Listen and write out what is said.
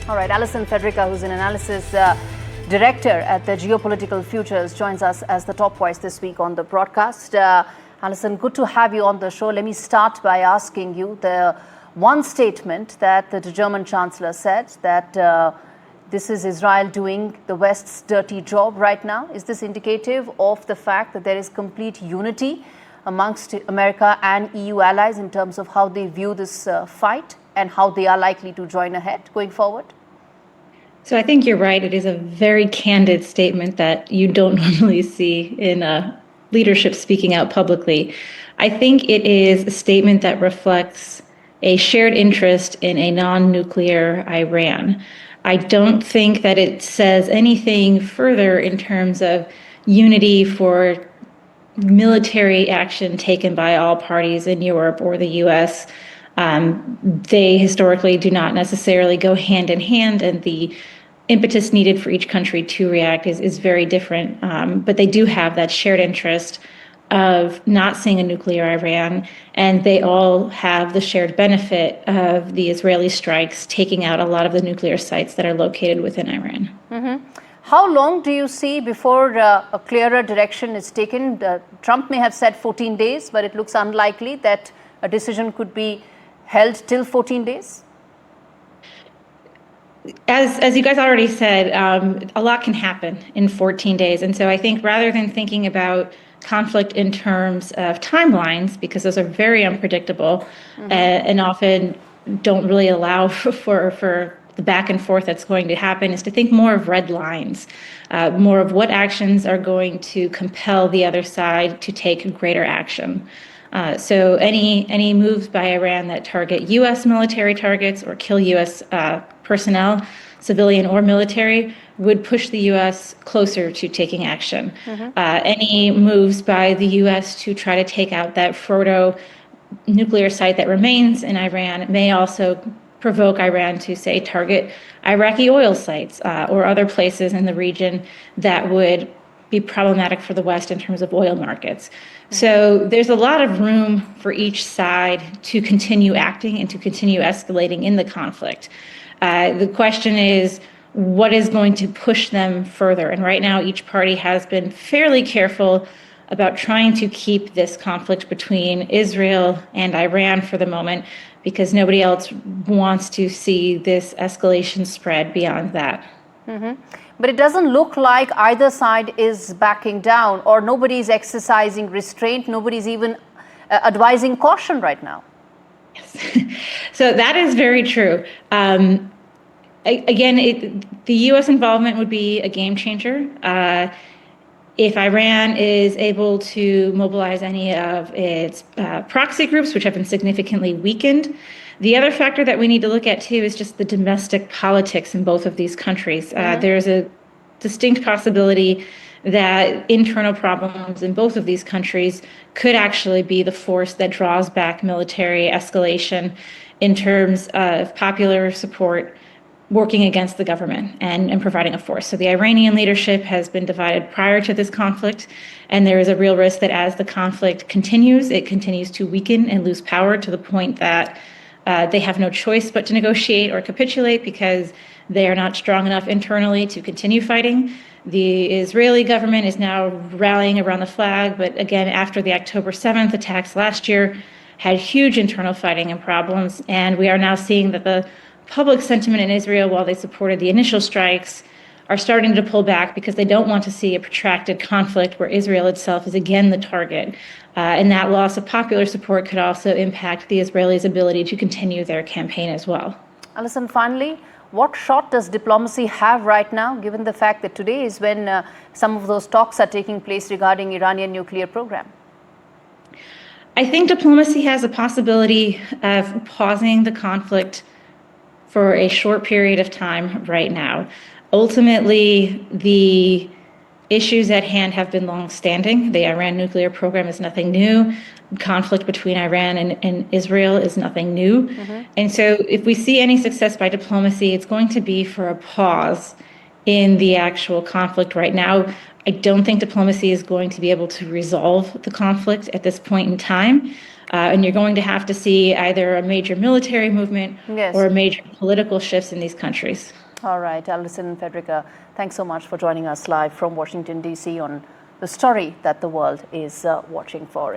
All right, Allison Fedirka, who's an analysis director at the Geopolitical Futures, joins us as the top voice this week on the broadcast. Allison, good to have you on the show. Let me start by asking you the one statement that the German Chancellor said, that this is Israel doing the West's dirty job right now. Is this indicative of the fact that there is complete unity amongst America and EU allies in terms of how they view this fight and how they are likely to join ahead going forward? So I think you're right. It is a very candid statement that you don't normally see in leadership speaking out publicly. I think it is a statement that reflects a shared interest in a non-nuclear Iran. I don't think that it says anything further in terms of unity for military action taken by all parties in Europe or the US. They historically do not necessarily go hand in hand, and the impetus needed for each country to react is very different. But they do have that shared interest of not seeing a nuclear Iran, and they all have the shared benefit of the Israeli strikes taking out a lot of the nuclear sites that are located within Iran. Mm-hmm. How long do you see before a clearer direction is taken? Trump may have said 14 days, but it looks unlikely that a decision could be held till 14 days? As you guys already said, a lot can happen in 14 days. And so I think rather than thinking about conflict in terms of timelines, because those are very unpredictable, and often don't really allow for the back and forth that's going to happen, is to think more of red lines, more of what actions are going to compel the other side to take greater action. So any moves by Iran that target U.S. military targets or kill U.S. personnel, civilian or military, would push the U.S. closer to taking action. Any moves by the U.S. to try to take out that Fordo nuclear site that remains in Iran may also provoke Iran to, say, target Iraqi oil sites or other places in the region that would be problematic for the West in terms of oil markets. So there's a lot of room for each side to continue acting and to continue escalating in the conflict. The question is, what is going to push them further? And right now, each party has been fairly careful about trying to keep this conflict between Israel and Iran for the moment, because nobody else wants to see this escalation spread beyond that. But it doesn't look like either side is backing down, or nobody's exercising restraint. Nobody's even advising caution right now. Yes. So that is very true. Again, the U.S. involvement would be a game changer. If Iran is able to mobilize any of its proxy groups, which have been significantly weakened. The other factor that we need to look at, too, is just the domestic politics in both of these countries. There's a distinct possibility that internal problems in both of these countries could actually be the force that draws back military escalation in terms of popular support working against the government and providing a force. So the Iranian leadership has been divided prior to this conflict, and there is a real risk that as the conflict continues, it continues to weaken and lose power to the point that they have no choice but to negotiate or capitulate because they are not strong enough internally to continue fighting. The Israeli government is now rallying around the flag, but again, after the October 7th attacks last year, had huge internal fighting and problems, and we are now seeing that the public sentiment in Israel, while they supported the initial strikes, are starting to pull back because they don't want to see a protracted conflict where Israel itself is again the target. And that loss of popular support could also impact the Israelis' ability to continue their campaign as well. Allison, finally, what shot does diplomacy have right now, given the fact that today is when some of those talks are taking place regarding Iranian nuclear program? I think diplomacy has a possibility of pausing the conflict for a short period of time right now. Ultimately, the issues at hand have been long-standing. The Iran nuclear program is nothing new. Conflict between Iran and Israel is nothing new. And so if we see any success by diplomacy, it's going to be for a pause in the actual conflict right now. I don't think diplomacy is going to be able to resolve the conflict at this point in time. And you're going to have to see either a major military movement Yes. or major political shifts in these countries. All right, Allison Fedirka, thanks so much for joining us live from Washington, D.C. on the story that the world is watching for.